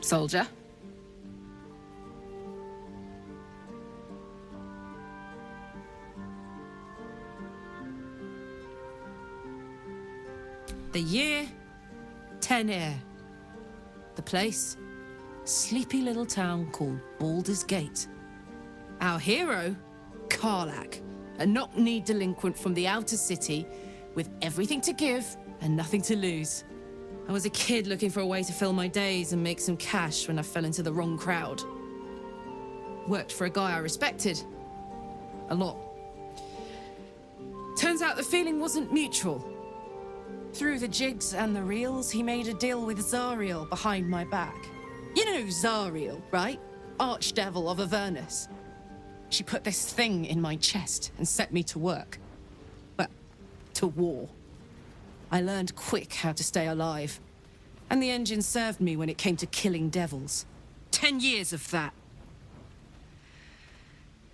soldier. The year, 10 Air. The place, sleepy little town called Baldur's Gate. Our hero, Karlach, a knock-kneed delinquent from the outer city with everything to give and nothing to lose. I was a kid looking for a way to fill my days and make some cash when I fell into the wrong crowd. Worked for a guy I respected. A lot. Turns out the feeling wasn't mutual. Through the jigs and the reels, he made a deal with Zariel behind my back. You know Zariel, right? Archdevil of Avernus. She put this thing in my chest and set me to work. Well, to war. I learned quick how to stay alive. And the engine served me when it came to killing devils. 10 years of that.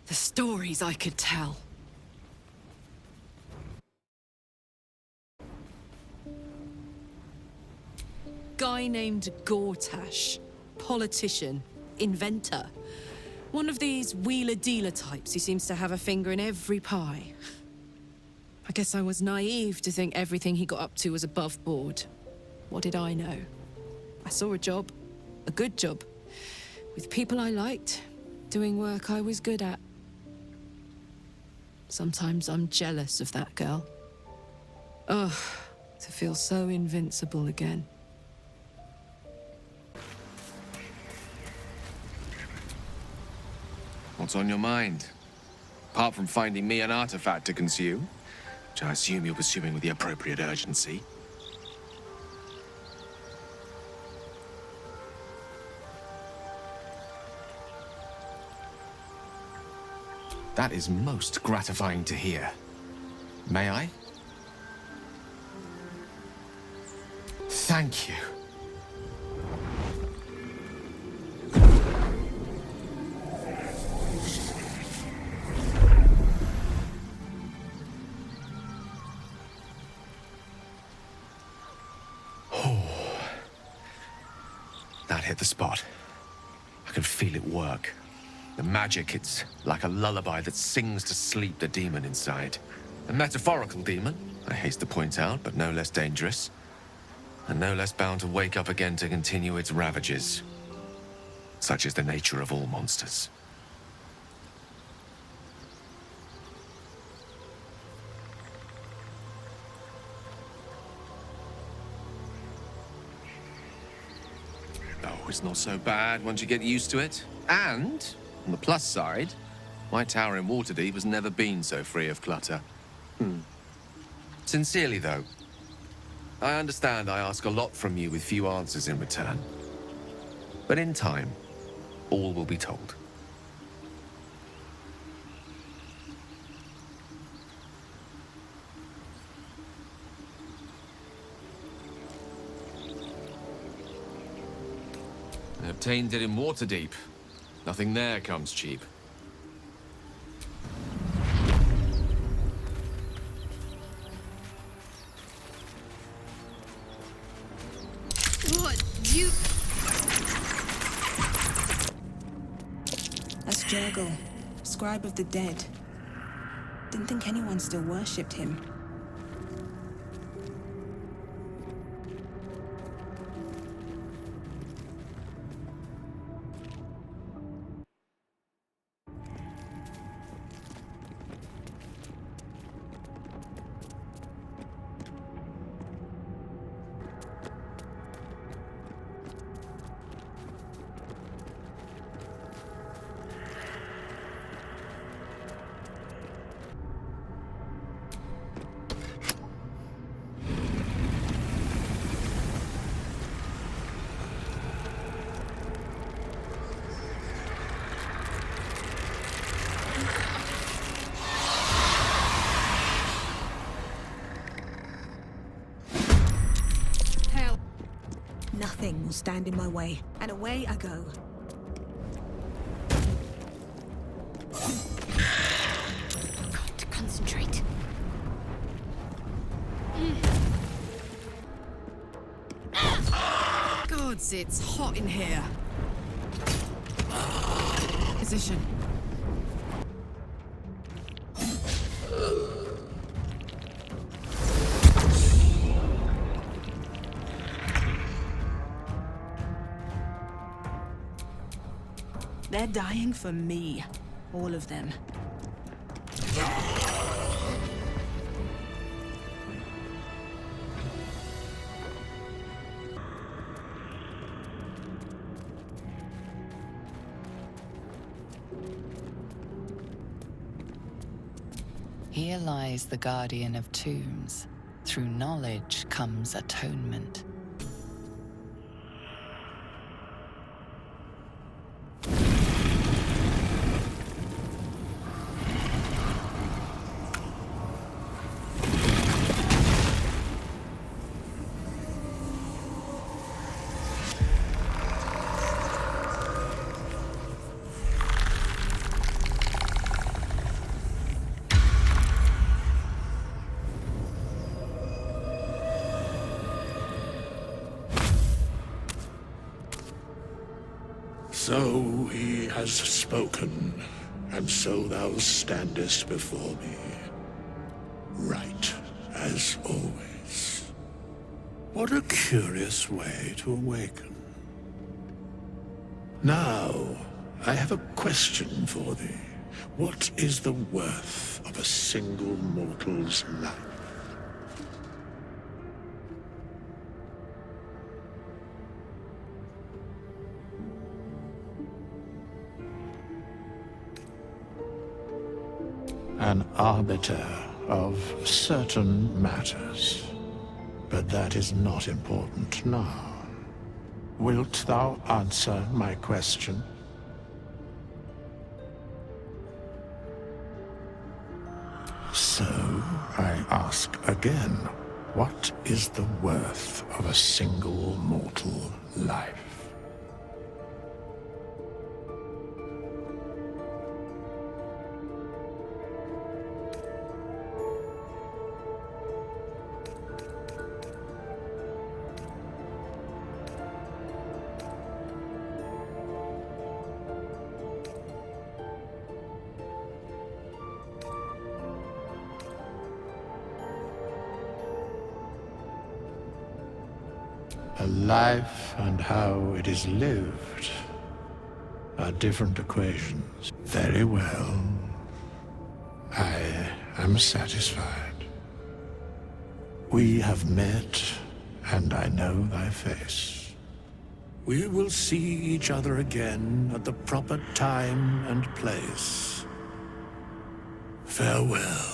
The stories I could tell. Guy named Gortash. Politician. Inventor. One of these wheeler-dealer types who seems to have a finger in every pie. I guess I was naive to think everything he got up to was above board. What did I know? I saw a job. A good job. With people I liked. Doing work I was good at. Sometimes I'm jealous of that girl. Ugh, to feel so invincible again. What's on your mind? Apart from finding me an artifact to consume, which I assume you're pursuing with the appropriate urgency. That is most gratifying to hear. May I? Thank you. That hit the spot. I can feel it work. The magic, it's like a lullaby that sings to sleep the demon inside. A metaphorical demon, I haste to point out, but no less dangerous. And no less bound to wake up again to continue its ravages. Such is the nature of all monsters. Oh, it's not so bad once you get used to it. And, on the plus side, my tower in Waterdeep has never been so free of clutter. Sincerely, though, I understand I ask a lot from you with few answers in return. But in time, all will be told. I obtained it in Waterdeep. Nothing there comes cheap. What? You... That's Jurgle, scribe of the dead. Didn't think anyone still worshipped him. Nothing will stand in my way, and away I go. Got to concentrate. God's gods, it's hot in here. Position. They're dying for me. All of them. Here lies the guardian of tombs. Through knowledge comes atonement. So he has spoken, and so thou standest before me. Right, as always. What a curious way to awaken. Now, I have a question for thee. What is the worth of a single mortal's life? An arbiter of certain matters. But that is not important now. Wilt thou answer my question? So, I ask again, what is the worth of a single mortal life? A life and how it is lived are different equations. Very well. I am satisfied. We have met, and I know thy face. We will see each other again at the proper time and place. Farewell.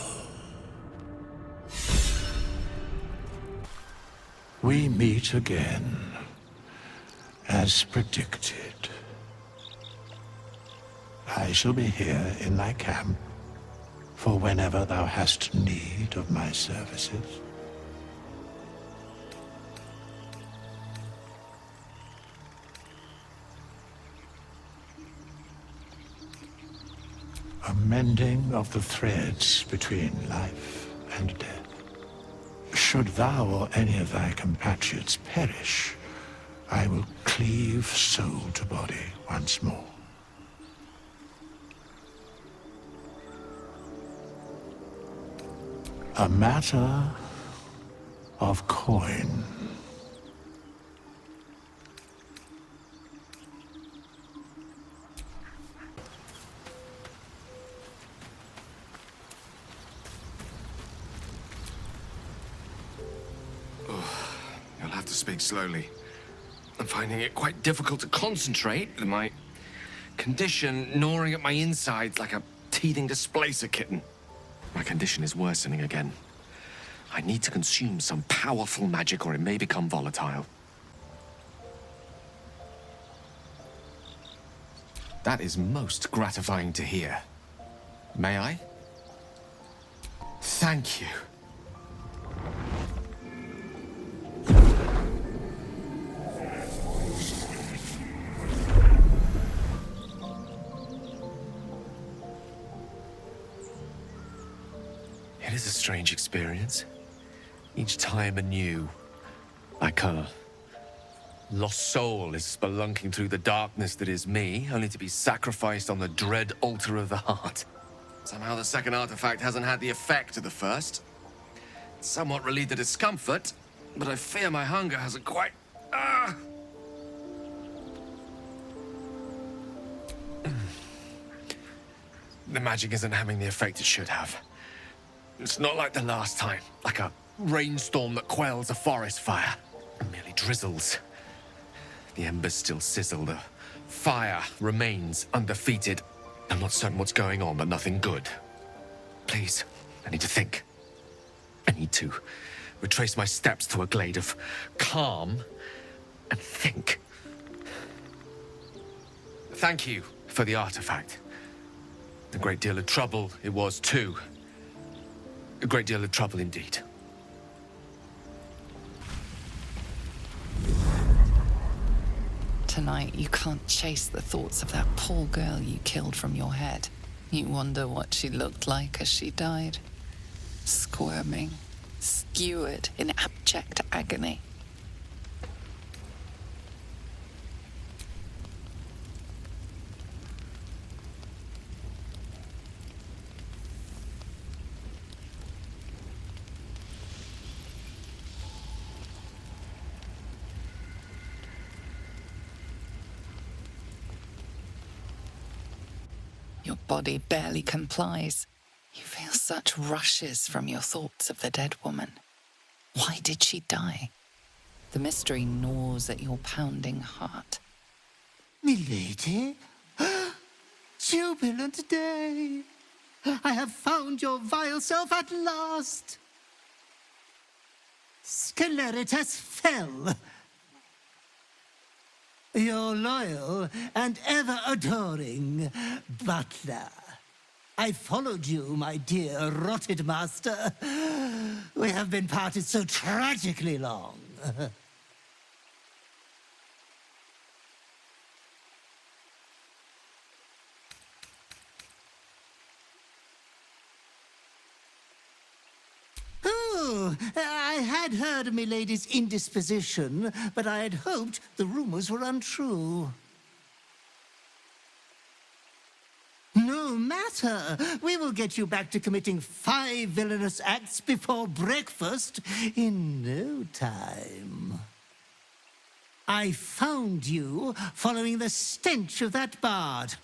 We meet again, as predicted. I shall be here in thy camp, for whenever thou hast need of my services. A mending of the threads between life and death. Should thou or any of thy compatriots perish, I will cleave soul to body once more. A matter of coin. You'll have to speak slowly. I'm finding it quite difficult to concentrate with my condition gnawing at my insides like a teething displacer kitten. My condition is worsening again. I need to consume some powerful magic or it may become volatile. That is most gratifying to hear. May I? Thank you. It is a strange experience. Each time anew, like a Lost soul is spelunking through the darkness that is me, only to be sacrificed on the dread altar of the heart. Somehow the second artifact hasn't had the effect of the first. It's somewhat relieved the discomfort, but I fear my hunger hasn't quite... The magic isn't having the effect it should have. It's not like the last time, like a rainstorm that quells a forest fire. It merely drizzles. The embers still sizzle, the fire remains undefeated. I'm not certain what's going on, but nothing good. Please, I need to think. I need to retrace my steps to a glade of calm and think. Thank you for the artifact. A great deal of trouble it was too. A great deal of trouble indeed. Tonight, you can't chase the thoughts of that poor girl you killed from your head. You wonder what she looked like as she died. Squirming, skewered in abject agony. Your body barely complies. You feel such rushes from your thoughts of the dead woman. Why did she die? The mystery gnaws at your pounding heart. Milady? Jubilant day! I have found your vile self at last! Sceleritas fell. Your loyal and ever-adoring butler. I followed you, my dear rotted master. We have been parted so tragically long. Oh, I had heard of Milady's indisposition, but I had hoped the rumors were untrue. No matter. We will get you back to committing 5 villainous acts before breakfast in no time. I found you following the stench of that bard.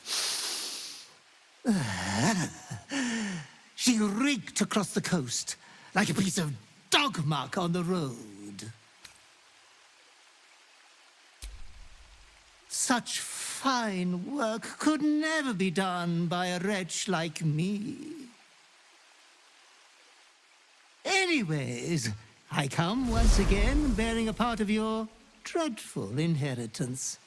She reeked across the coast like a piece of dog muck on the road. Such fine work could never be done by a wretch like me. Anyways, I come once again bearing a part of your dreadful inheritance.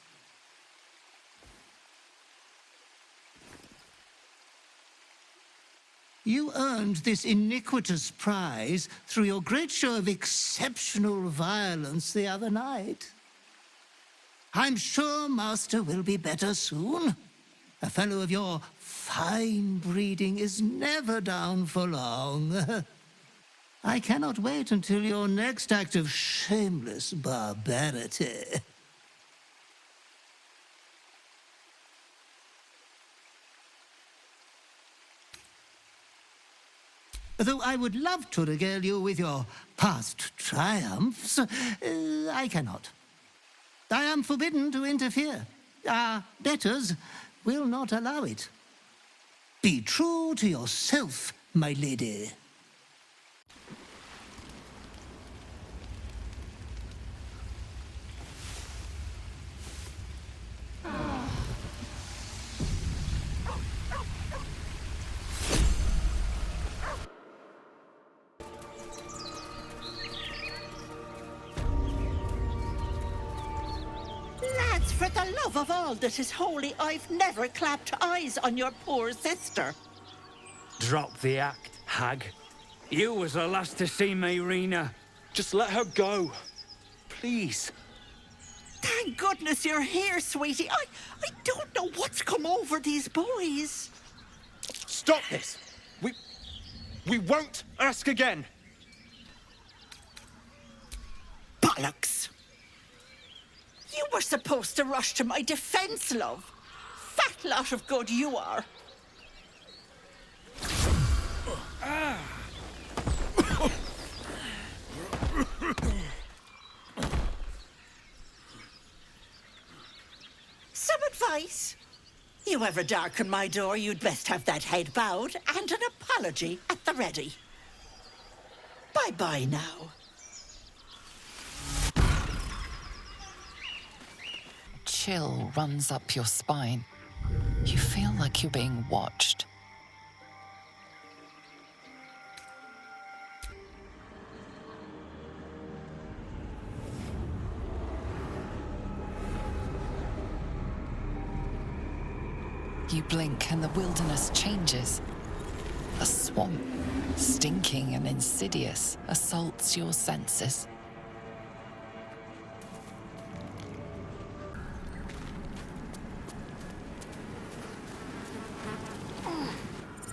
You earned this iniquitous prize through your great show of exceptional violence the other night. I'm sure Master will be better soon. A fellow of your fine breeding is never down for long. I cannot wait until your next act of shameless barbarity. Though I would love to regale you with your past triumphs, I cannot. I am forbidden to interfere. Our betters will not allow it. Be true to yourself, my lady. Lads, for the love of all that is holy, I've never clapped eyes on your poor sister. Drop the act, hag. You was the last to see Mayrina. Just let her go. Please. Thank goodness you're here, sweetie. I don't know what's come over these boys. Stop this! We won't ask again. Bollocks. You were supposed to rush to my defense, love. Fat lot of good you are. Some advice? You ever darken my door, you'd best have that head bowed and an apology at the ready. Bye-bye now. Chill runs up your spine. You feel like you're being watched. You blink and the wilderness changes. A swamp, stinking and insidious, assaults your senses.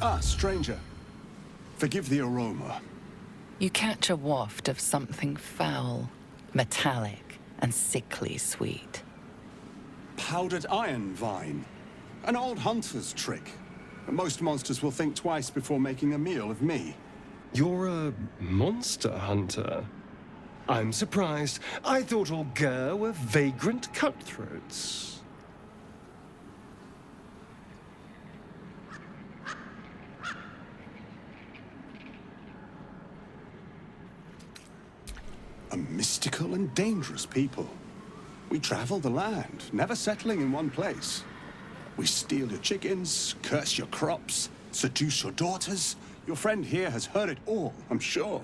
Ah, stranger. Forgive the aroma. You catch a waft of something foul, metallic, and sickly sweet. Powdered iron vine. An old hunter's trick. Most monsters will think twice before making a meal of me. You're a monster hunter. I'm surprised. I thought all Ger were vagrant cutthroats. A mystical and dangerous people. We travel the land, never settling in one place. We steal your chickens, curse your crops, seduce your daughters. Your friend here has heard it all, I'm sure.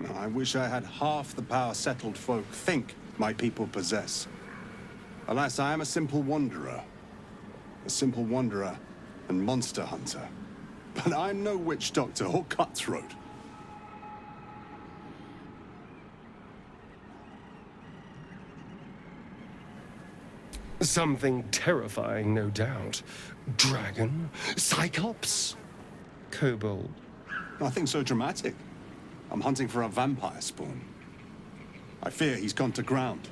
Now, I wish I had half the power settled folk think my people possess. Alas, I am a simple wanderer. A simple wanderer and monster hunter. But I'm no witch doctor or cutthroat. Something terrifying, no doubt. Dragon? Cyclops? Kobold? Nothing so dramatic. I'm hunting for a vampire spawn. I fear he's gone to ground.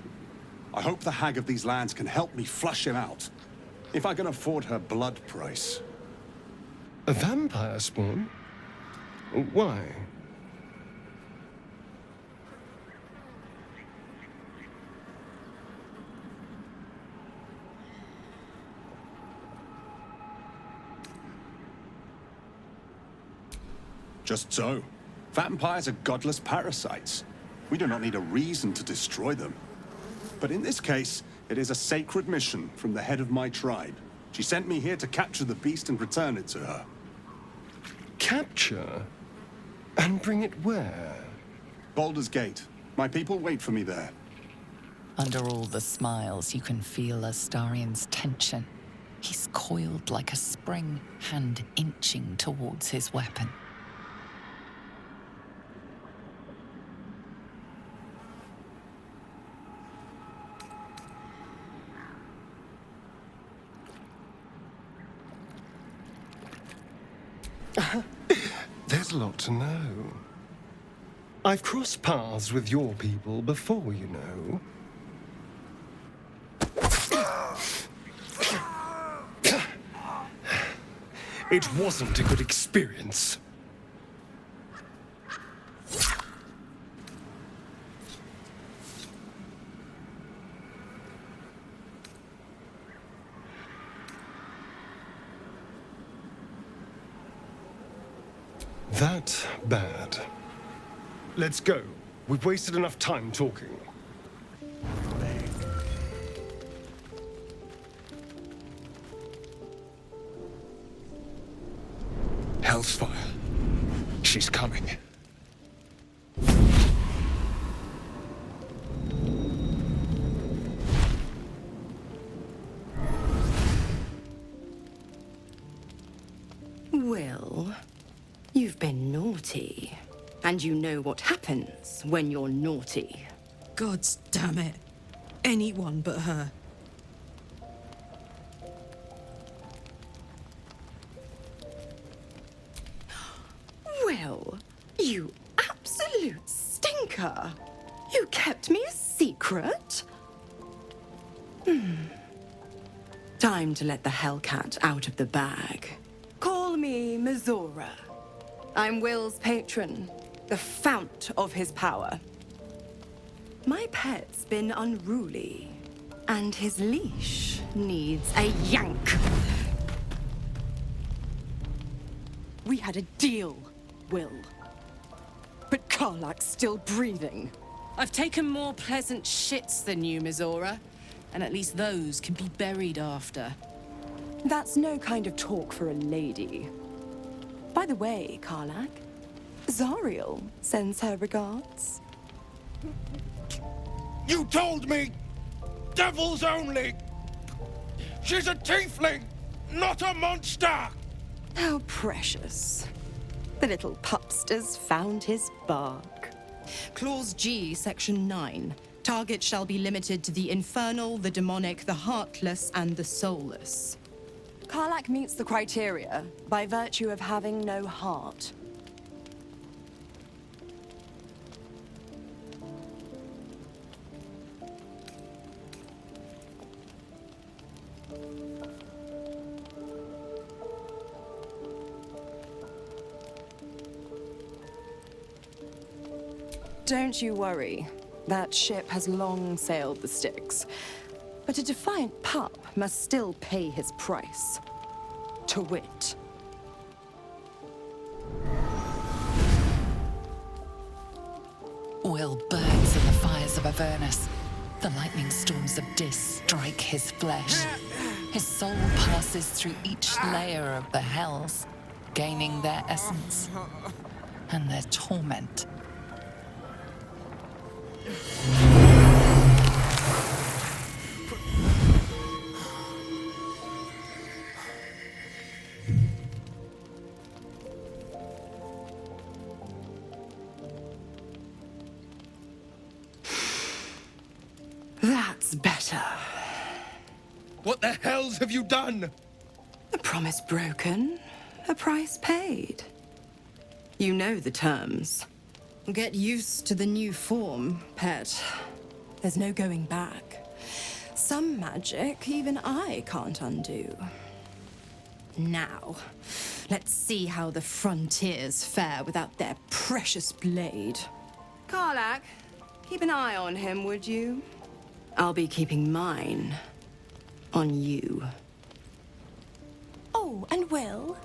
I hope the hag of these lands can help me flush him out. If I can afford her blood price. A vampire spawn? Why? Just so. Vampires are godless parasites. We do not need a reason to destroy them. But in this case, it is a sacred mission from the head of my tribe. She sent me here to capture the beast and return it to her. Capture? And bring it where? Baldur's Gate. My people wait for me there. Under all the smiles, you can feel Astarion's tension. He's coiled like a spring, hand inching towards his weapon. There's a lot to know. I've crossed paths with your people before, you know. It wasn't a good experience. That bad. Let's go. We've wasted enough time talking. Hellsfire. She's coming. Well, you've been naughty. And you know what happens when you're naughty. Gods damn it. Anyone but her. Well, you absolute stinker. You kept me a secret? Time to let the Hellcat out of the bag. Call me Mizora. I'm Will's patron, the fount of his power. My pet's been unruly, and his leash needs a yank. We had a deal, Will. But Karlak's still breathing. I've taken more pleasant shits than you, Mizora. And at least those can be buried after. That's no kind of talk for a lady. By the way, Karlak, Zariel sends her regards. You told me! Devils only! She's a tiefling, not a monster! How precious. The little pupster's found his bark. Clause G, Section 9. Target shall be limited to the infernal, the demonic, the heartless, and the soulless. Karlak meets the criteria by virtue of having no heart. Don't you worry. That ship has long sailed the Styx. But a defiant pup must still pay his price. To wit. Will burns in the fires of Avernus. The lightning storms of Dis strike his flesh. His soul passes through each layer of the hells, gaining their essence and their torment. That's better. What the hells have you done? A promise broken, a price paid. You know the terms. Get used to the new form, pet. There's no going back. Some magic even I can't undo. Now, let's see how the frontiers fare without their precious blade. Karlak, keep an eye on him, would you? I'll be keeping mine on you. Oh, and Will,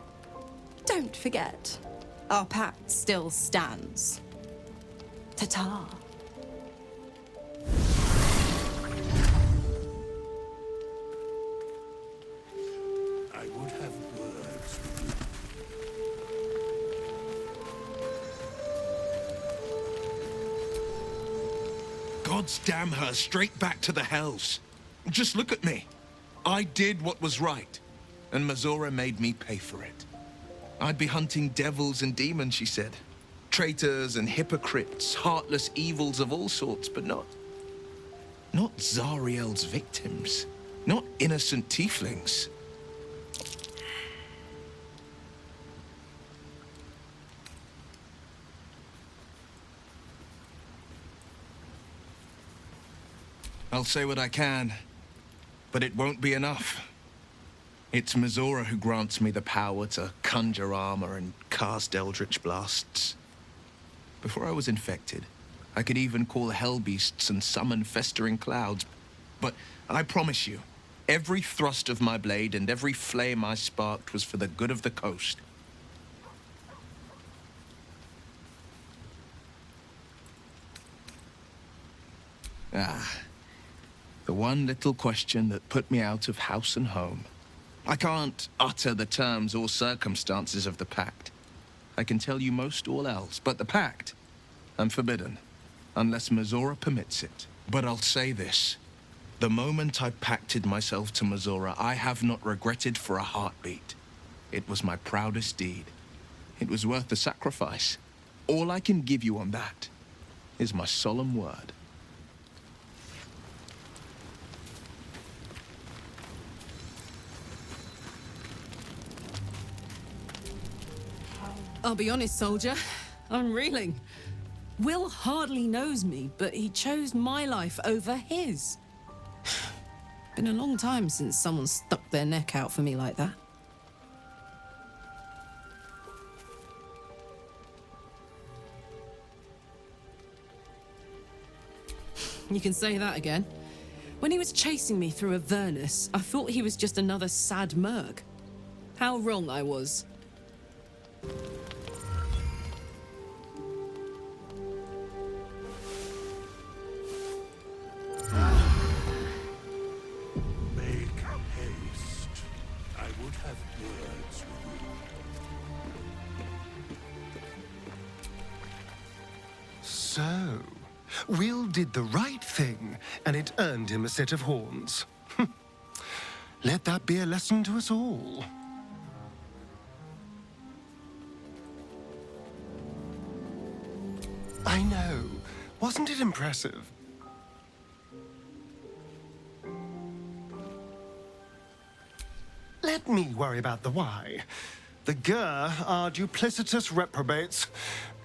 don't forget, our pact still stands. Ta-ta. I would have words. Gods damn her, straight back to the hells. Just look at me. I did what was right, and Mizora made me pay for it. I'd be hunting devils and demons, she said. Traitors and hypocrites, heartless evils of all sorts, but not Zariel's victims. Not innocent tieflings. I'll say what I can, but it won't be enough. It's Mizora who grants me the power to conjure armor and cast eldritch blasts. Before I was infected, I could even call hell beasts and summon festering clouds. But I promise you, every thrust of my blade and every flame I sparked was for the good of the coast. The one little question that put me out of house and home. I can't utter the terms or circumstances of the pact. I can tell you most all else, but the pact, I'm forbidden, unless Mizora permits it. But I'll say this. The moment I pacted myself to Mizora, I have not regretted for a heartbeat. It was my proudest deed. It was worth the sacrifice. All I can give you on that is my solemn word. I'll be honest, soldier. I'm reeling. Will hardly knows me, but he chose my life over his. Been a long time since someone stuck their neck out for me like that. You can say that again. When he was chasing me through Avernus, I thought he was just another sad merc. How wrong I was. Make haste. I would have words with you. So, Will did the right thing, and it earned him a set of horns. Let that be a lesson to us all. I know. Wasn't it impressive? Let me worry about the why. The Gur are duplicitous reprobates.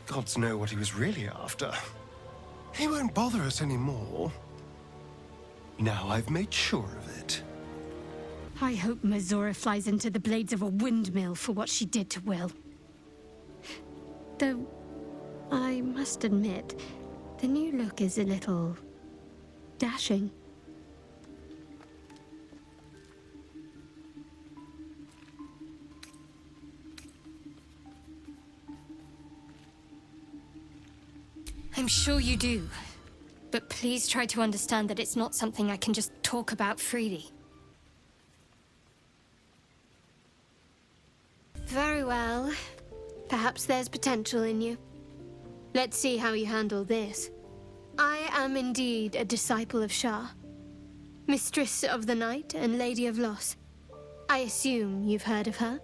Gods know what he was really after. He won't bother us anymore. Now I've made sure of it. I hope Mazora flies into the blades of a windmill for what she did to Will. Though, I must admit, the new look is a little dashing. I'm sure you do. But please try to understand that it's not something I can just talk about freely. Very well. Perhaps there's potential in you. Let's see how you handle this. I am indeed a disciple of Shah, Mistress of the Night and Lady of Loss. I assume you've heard of her?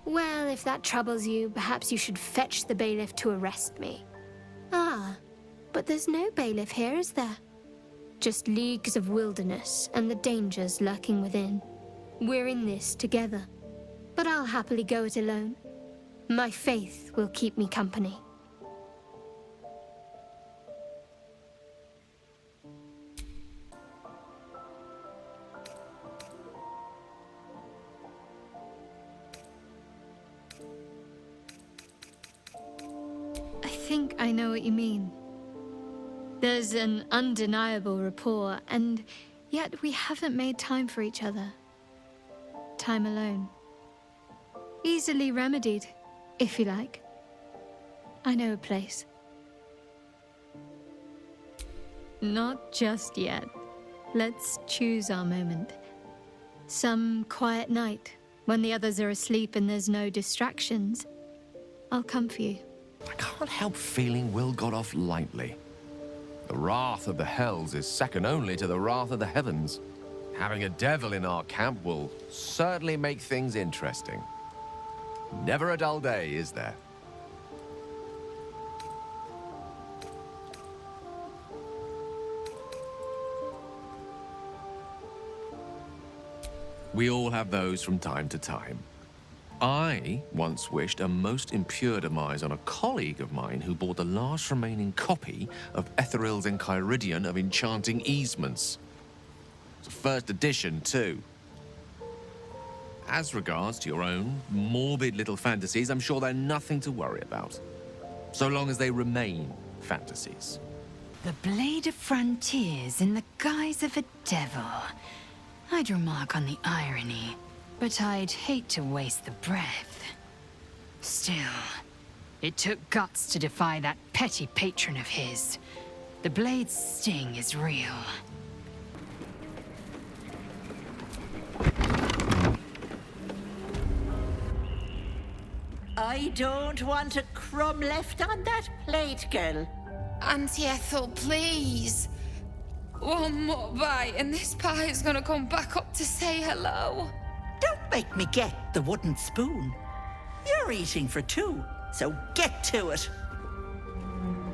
Well, if that troubles you, perhaps you should fetch the bailiff to arrest me. Ah, but there's no bailiff here, is there? Just leagues of wilderness and the dangers lurking within. We're in this together, but I'll happily go it alone. My faith will keep me company. I think I know what you mean. There's an undeniable rapport, and yet we haven't made time for each other. Time alone. Easily remedied, if you like. I know a place. Not just yet. Let's choose our moment. Some quiet night, when the others are asleep and there's no distractions. I'll come for you. I can't help feeling Will got off lightly. The wrath of the hells is second only to the wrath of the heavens. Having a devil in our camp will certainly make things interesting. Never a dull day, is there? We all have those from time to time. I once wished a most impure demise on a colleague of mine who bought the last remaining copy of Etheril's Enchiridion of Enchanting Easements. It's a first edition, too. As regards to your own morbid little fantasies, I'm sure they're nothing to worry about. So long as they remain fantasies. The Blade of Frontiers in the guise of a devil. I'd remark on the irony, but I'd hate to waste the breath. Still, it took guts to defy that petty patron of his. The Blade's sting is real. I don't want a crumb left on that plate, girl. Auntie Ethel, please. One more bite and this pie is gonna come back up to say hello. Don't make me get the wooden spoon. You're eating for two, so get to it.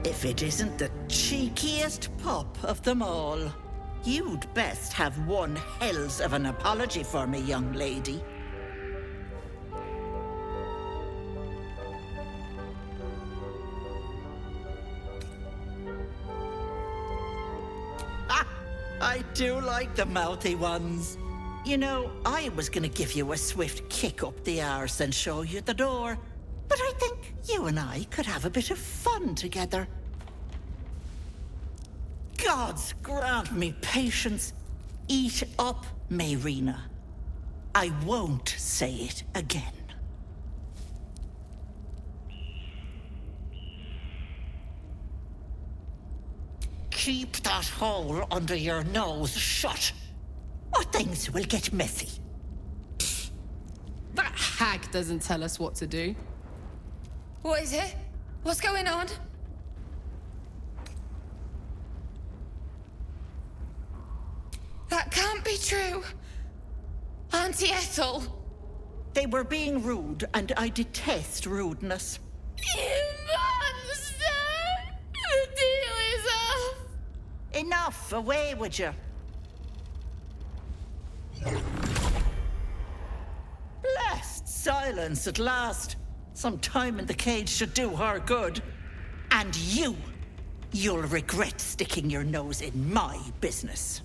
If it isn't the cheekiest pup of them all. You'd best have one hells of an apology for me, young lady. Ah, I do like the mouthy ones. You know, I was gonna give you a swift kick up the arse and show you the door. But I think you and I could have a bit of fun together. Gods grant me patience. Eat up, Mayrina. I won't say it again. Keep that hole under your nose shut, or things will get messy. That hag doesn't tell us what to do. What is it? What's going on? That can't be true. Auntie Ethel. They were being rude, and I detest rudeness. You monster! The deal is off! Enough! Away with you! Blessed silence at last. Some time in the cage should do her good. And you'll regret sticking your nose in my business.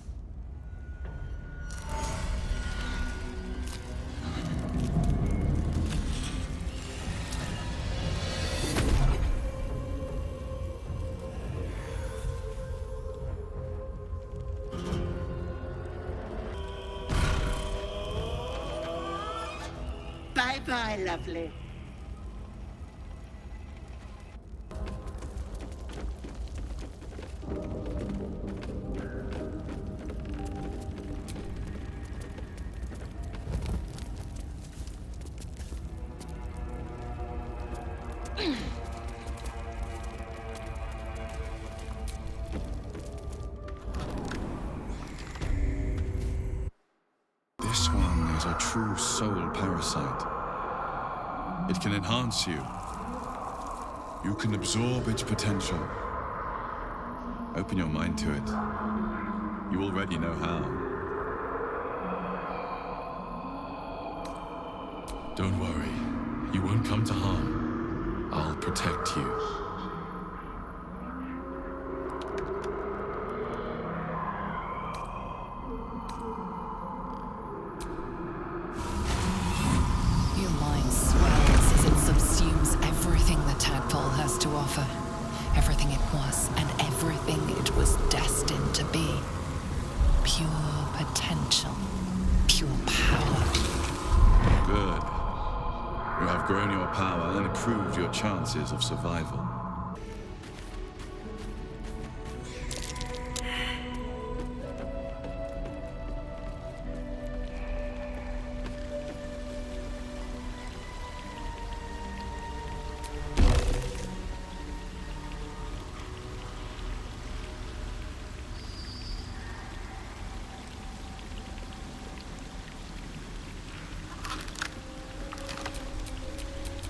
Bye-bye, lovely. This one is a true soul parasite. It can enhance you. You can absorb its potential. Open your mind to it. You already know how. Don't worry. You won't come to harm. I'll protect you. Everything it was and everything it was destined to be. Pure potential. Pure power. Good. You have grown your power and improved your chances of survival.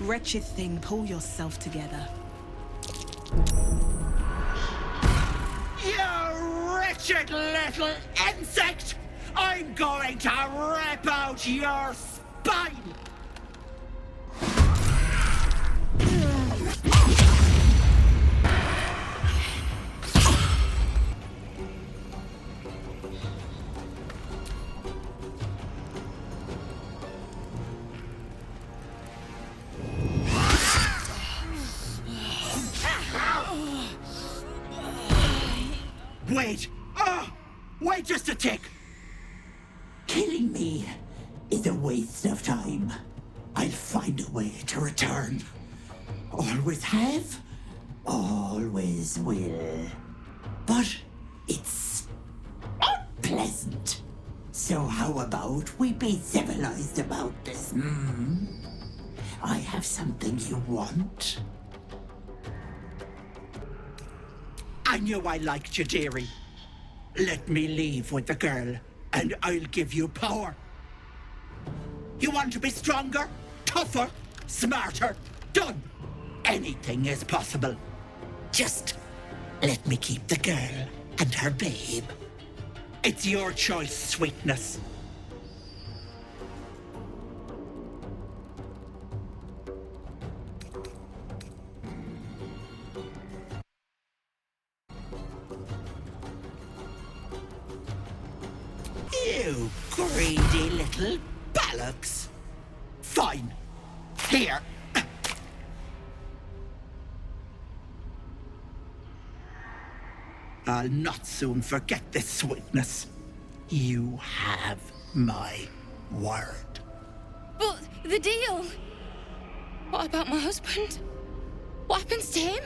Wretched thing, pull yourself together. You wretched little insect! I'm going to rip out your spine! Wait! Wait just a tick! Killing me is a waste of time. I'll find a way to return. Always have, always will. But it's unpleasant. So how about we be civilized about this, hmm? I have something you want. I knew I liked you, dearie. Let me leave with the girl, and I'll give you power. You want to be stronger, tougher, smarter? Done. Anything is possible. Just let me keep the girl and her babe. It's your choice, sweetness. You greedy little bollocks. Fine. Here. I'll not soon forget this sweetness. You have my word. But the deal? What about my husband? What happens to him?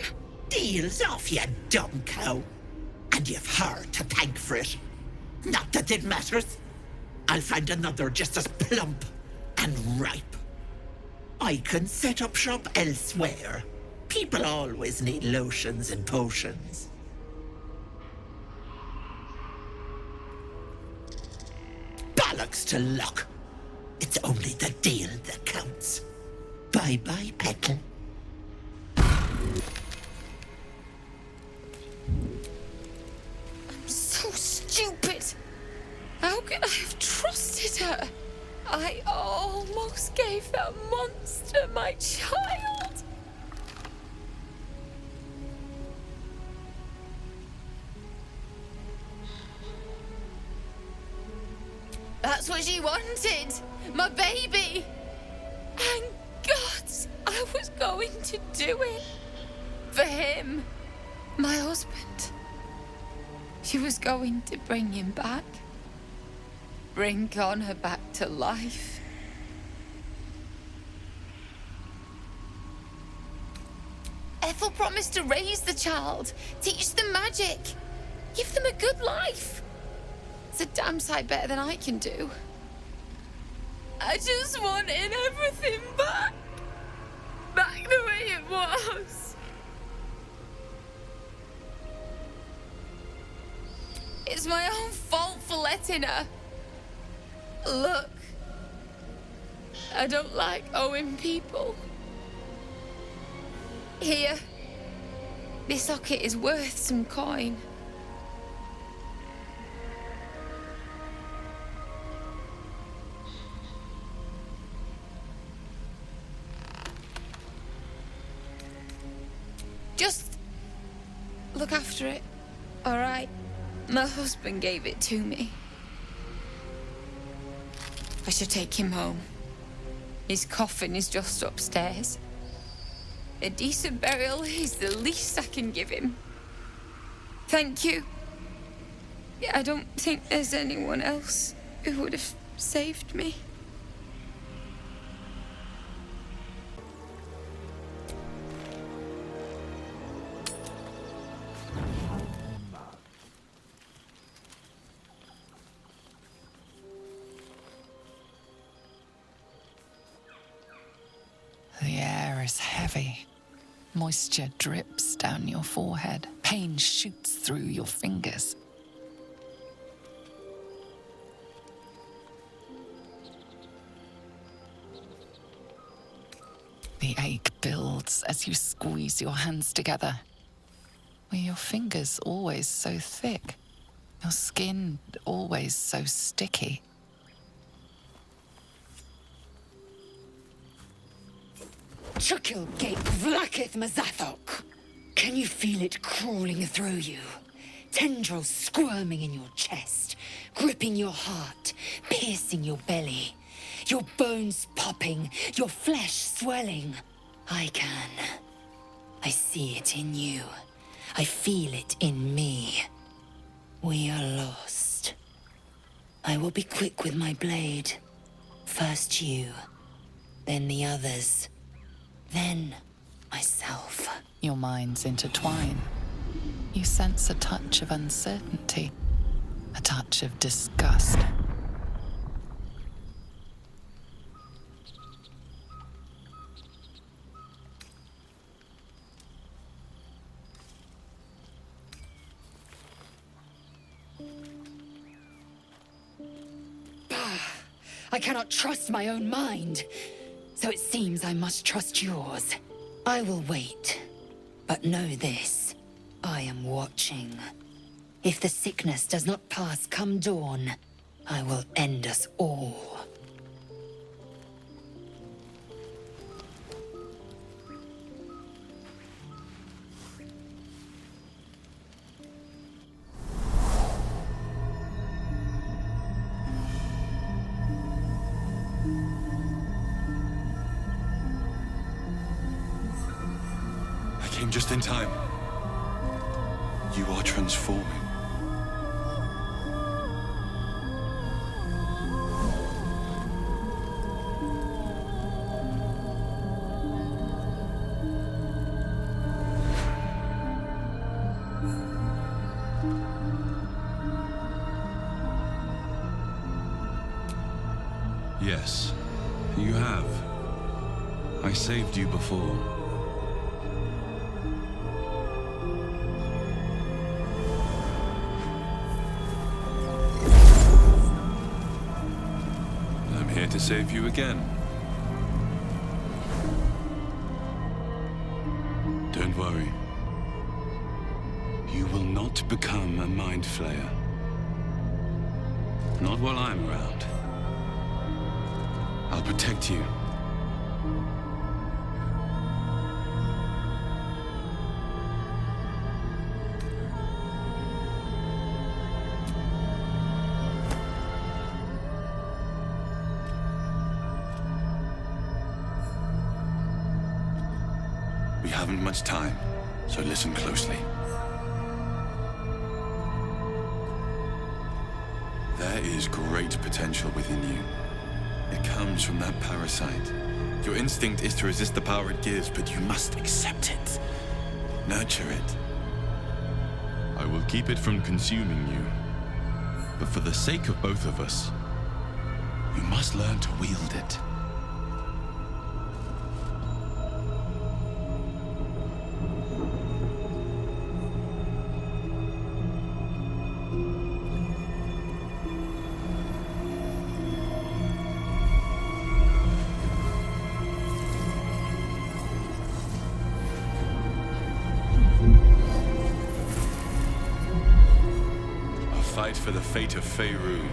Deal's off, you dumb cow. And you've her to thank for it. Not that it matters. I'll find another just as plump and ripe. I can set up shop elsewhere. People always need lotions and potions. Bollocks to luck. It's only the deal that counts. Bye-bye, Petal. I'm so stupid. How could I have trusted her? I almost gave that monster my child. That's what she wanted. My baby. And God, I was going to do it. For him. My husband. She was going to bring him back. Bring Connor back to life. Ethel promised to raise the child, teach them magic, give them a good life. It's a damn sight better than I can do. I just wanted everything back. Back the way it was. It's my own fault for letting her. Look, I don't like owing people. Here, this socket is worth some coin. Just look after it, all right? My husband gave it to me. I should take him home. His coffin is just upstairs. A decent burial is the least I can give him. Thank you. I don't think there's anyone else who would have saved me. The air is heavy. Moisture drips down your forehead. Pain shoots through your fingers. The ache builds as you squeeze your hands together. Were your fingers always so thick? Your skin always so sticky? Chukil gate vlaketh Mazathok. Can you feel it crawling through you? Tendrils squirming in your chest, gripping your heart, piercing your belly. Your bones popping, your flesh swelling. I can. I see it in you. I feel it in me. We are lost. I will be quick with my blade. First you, then the others. Then, myself. Your minds intertwine. You sense a touch of uncertainty, a touch of disgust. I cannot trust my own mind. So it seems I must trust yours. I will wait. But know this. I am watching. If the sickness does not pass come dawn, I will end us all. I came just in time. You are transforming. Yes, you have. I saved you before. I'm here to save you again. Don't worry. You will not become a mind flayer. Not while I'm around. I'll protect you. We haven't much time, so listen closely. There is great potential within you. It comes from that parasite. Your instinct is to resist the power it gives, but you must accept it. Nurture it. I will keep it from consuming you. But for the sake of both of us, you must learn to wield it. Fight for the fate of Faerun.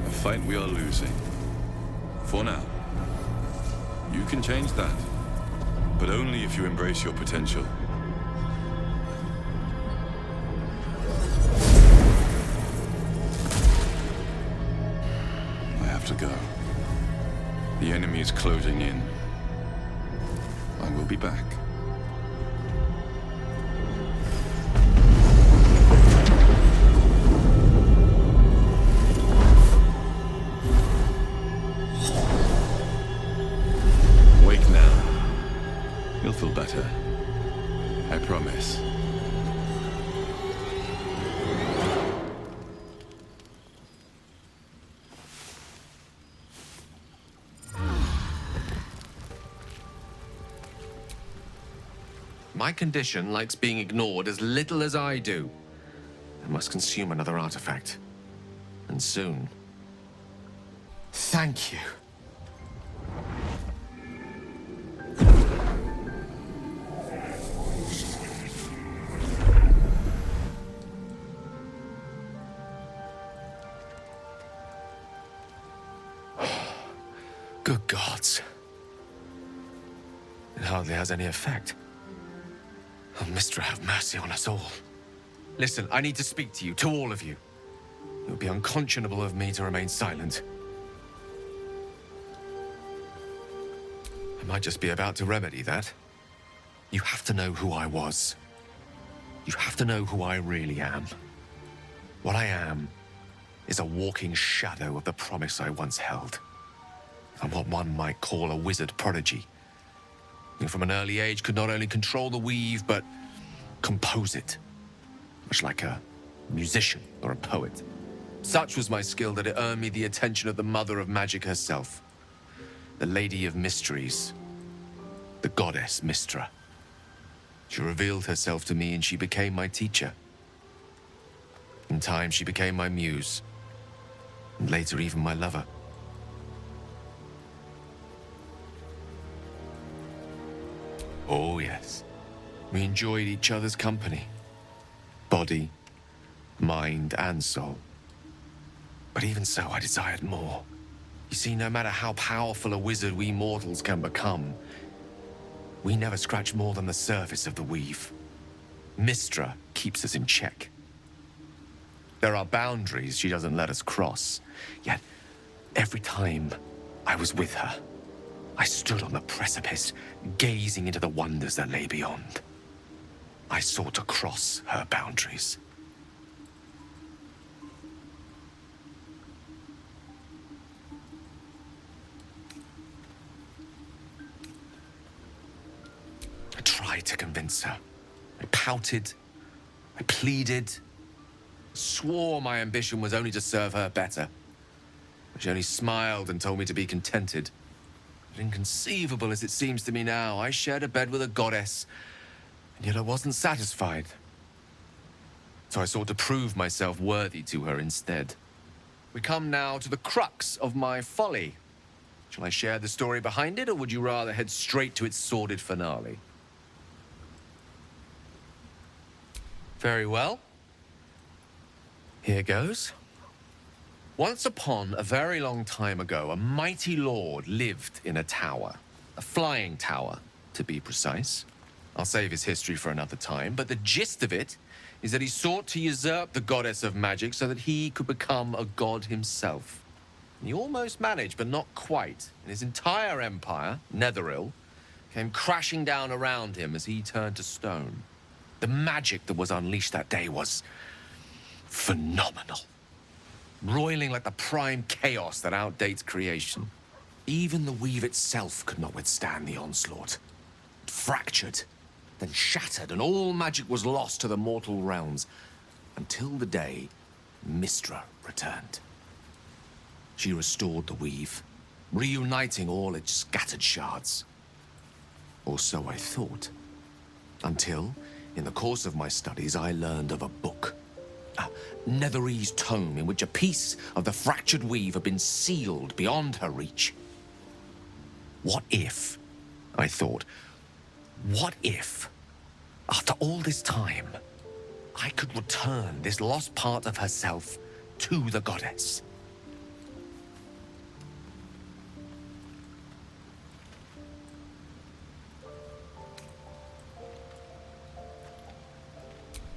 A fight we are losing. For now. You can change that. But only if you embrace your potential. I have to go. The enemy is closing in. I will be back. You'll feel better. I promise. My condition likes being ignored as little as I do. I must consume another artifact. And soon. Thank you. Good gods. It hardly has any effect. Oh, Mystra, have mercy on us all. Listen, I need to speak to you, to all of you. It would be unconscionable of me to remain silent. I might just be about to remedy that. You have to know who I was. You have to know who I really am. What I am is a walking shadow of the promise I once held. I'm what one might call a wizard prodigy. Who from an early age could not only control the weave, but compose it. Much like a musician or a poet. Such was my skill that it earned me the attention of the mother of magic herself. The Lady of Mysteries. The goddess Mystra. She revealed herself to me and she became my teacher. In time, she became my muse. And later, even my lover. Oh, yes. We enjoyed each other's company. Body, mind, and soul. But even so, I desired more. You see, no matter how powerful a wizard we mortals can become, we never scratch more than the surface of the weave. Mystra keeps us in check. There are boundaries she doesn't let us cross. Yet, every time I was with her, I stood on the precipice, gazing into the wonders that lay beyond. I sought to cross her boundaries. I tried to convince her. I pouted. I pleaded. Swore my ambition was only to serve her better. But she only smiled and told me to be contented. But inconceivable as it seems to me now, I shared a bed with a goddess, and yet I wasn't satisfied. So I sought to prove myself worthy to her instead. We come now to the crux of my folly. Shall I share the story behind it, or would you rather head straight to its sordid finale? Very well. Here goes. Once upon a very long time ago, a mighty lord lived in a tower. A flying tower, to be precise. I'll save his history for another time, but the gist of it is that he sought to usurp the goddess of magic so that he could become a god himself. And he almost managed, but not quite. And his entire empire, Netheril, came crashing down around him as he turned to stone. The magic that was unleashed that day was phenomenal. Roiling like the prime chaos that outdates creation. Even the weave itself could not withstand the onslaught. It fractured, then shattered, and all magic was lost to the mortal realms, until the day Mystra returned. She restored the weave, reuniting all its scattered shards. Or so I thought. Until, in the course of my studies, I learned of a book. A Netherese tome in which a piece of the fractured weave had been sealed beyond her reach. What if, I thought, what if, after all this time, I could return this lost part of herself to the goddess?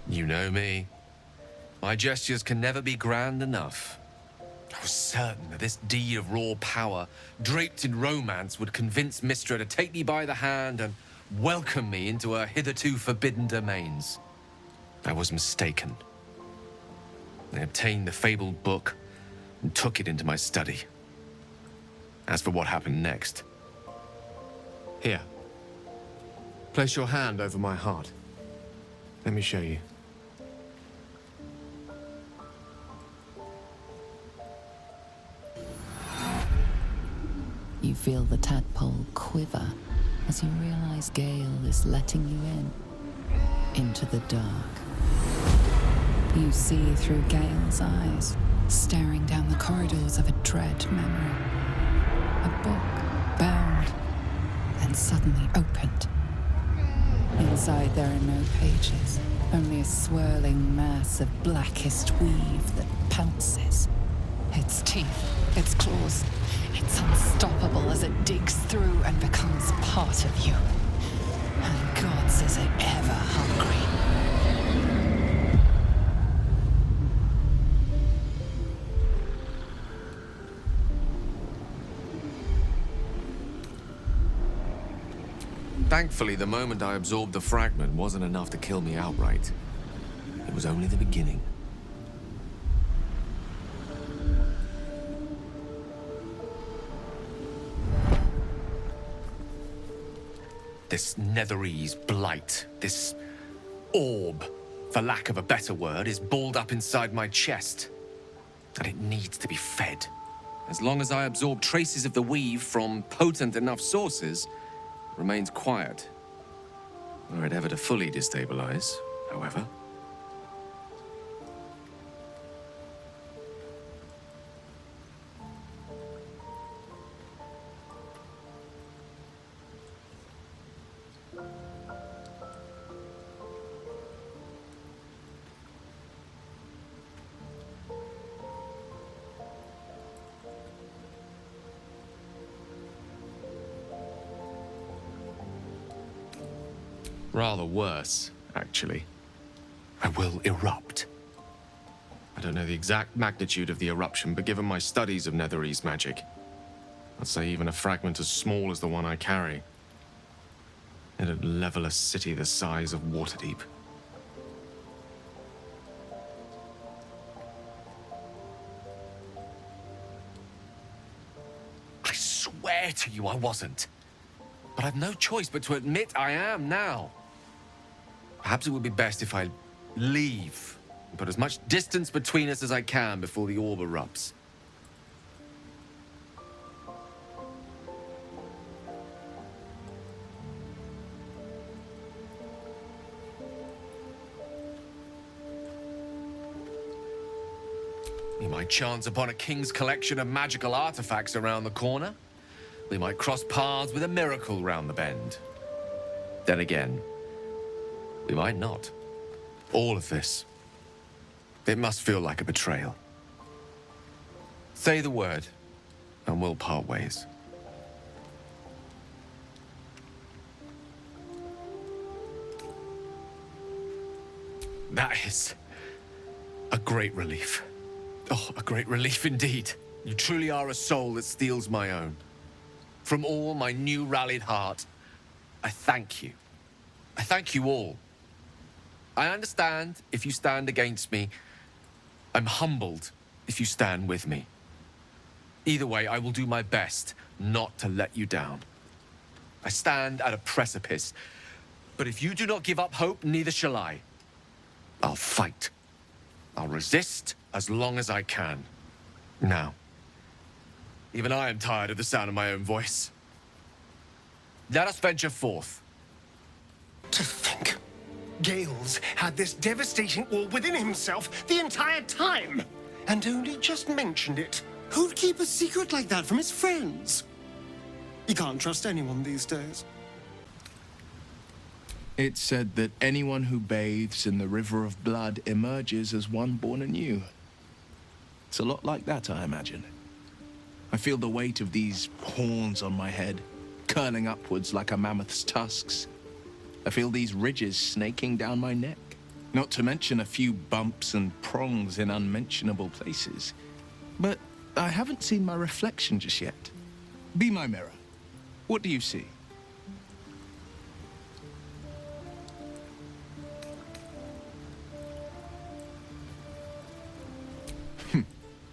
You know me. My gestures can never be grand enough. I was certain that this deed of raw power, draped in romance, would convince Mystra to take me by the hand and welcome me into her hitherto forbidden domains. I was mistaken. I obtained the fabled book and took it into my study. As for what happened next... Here. Place your hand over my heart. Let me show you. You feel the tadpole quiver as you realize Gale is letting you into the dark. You see through Gale's eyes, staring down the corridors of a dread memory. A book, bound, and suddenly opened. Inside there are no pages, only a swirling mass of blackest weave that pounces. Its teeth, its claws, it's unstoppable as it digs through and becomes part of you. And gods, is it ever hungry. Thankfully, the moment I absorbed the fragment wasn't enough to kill me outright. It was only the beginning. This Netherese blight, this orb, for lack of a better word, is balled up inside my chest. And it needs to be fed. As long as I absorb traces of the weave from potent enough sources, it remains quiet. Were it ever to fully destabilize, however. Rather worse, actually. I will erupt. I don't know the exact magnitude of the eruption, but given my studies of Netherese magic, I'd say even a fragment as small as the one I carry, it'd level a city the size of Waterdeep. I swear to you I wasn't. But I've no choice but to admit I am now. Perhaps it would be best if I leave and put as much distance between us as I can before the orb erupts. We might chance upon a king's collection of magical artifacts around the corner. We might cross paths with a miracle round the bend. Then again, we might not. All of this, it must feel like a betrayal. Say the word, and we'll part ways. That is a great relief. Oh, a great relief indeed. You truly are a soul that steals my own. From all my new rallied heart, I thank you. I thank you all. I understand if you stand against me. I'm humbled if you stand with me. Either way, I will do my best not to let you down. I stand at a precipice, but if you do not give up hope, neither shall I. I'll fight. I'll resist as long as I can. Now, even I am tired of the sound of my own voice. Let us venture forth. To think, Gales had this devastating orb within himself the entire time, and only just mentioned it. Who'd keep a secret like that from his friends? You can't trust anyone these days. It's said that anyone who bathes in the river of blood emerges as one born anew. It's a lot like that, I imagine. I feel the weight of these horns on my head, curling upwards like a mammoth's tusks. I feel these ridges snaking down my neck. Not to mention a few bumps and prongs in unmentionable places. But I haven't seen my reflection just yet. Be my mirror. What do you see?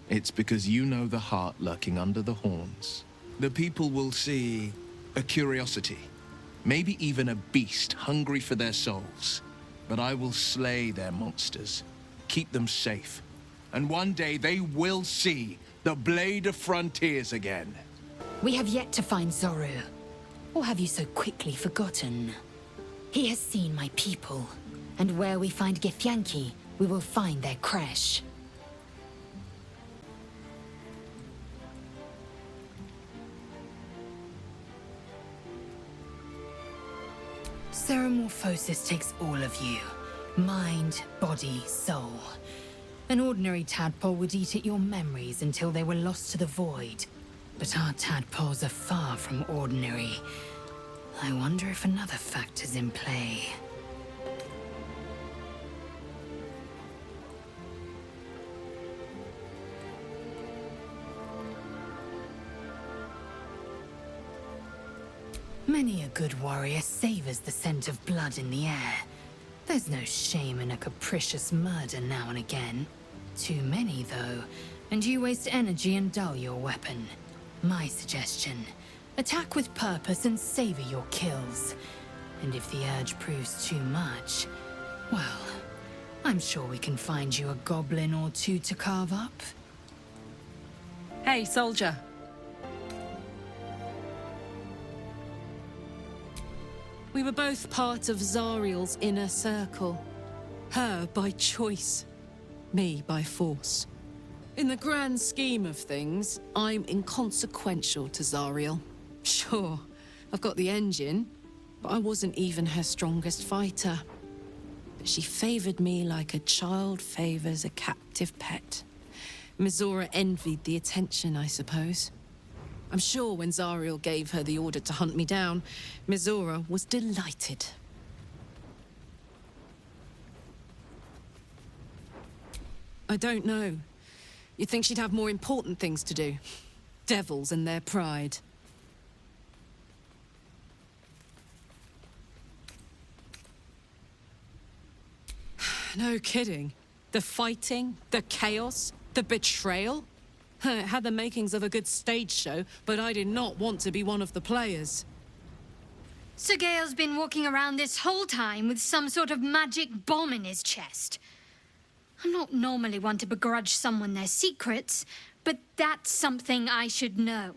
It's because you know the heart lurking under the horns. The people will see a curiosity, maybe even a beast hungry for their souls. But I will slay their monsters, keep them safe. And one day they will see the Blade of Frontiers again. We have yet to find Zoru. Or have you so quickly forgotten? He has seen my people, and where we find Githyanki, we will find their crash. Ceremorphosis takes all of you. Mind, body, soul. An ordinary tadpole would eat at your memories until they were lost to the void. But our tadpoles are far from ordinary. I wonder if another factor's in play. Many a good warrior savors the scent of blood in the air. There's no shame in a capricious murder now and again. Too many, though, and you waste energy and dull your weapon. My suggestion, attack with purpose and savor your kills. And if the urge proves too much, well, I'm sure we can find you a goblin or two to carve up. Hey, soldier. We were both part of Zariel's inner circle. Her by choice, me by force. In the grand scheme of things, I'm inconsequential to Zariel. Sure, I've got the engine, but I wasn't even her strongest fighter. But she favored me like a child favors a captive pet. Mizora envied the attention, I suppose. I'm sure when Zariel gave her the order to hunt me down, Mizora was delighted. I don't know. You'd think she'd have more important things to do. Devils and their pride. No kidding. The fighting, the chaos, the betrayal. It had the makings of a good stage show, but I did not want to be one of the players. Sir Gale's been walking around this whole time with some sort of magic bomb in his chest. I'm not normally one to begrudge someone their secrets, but that's something I should know.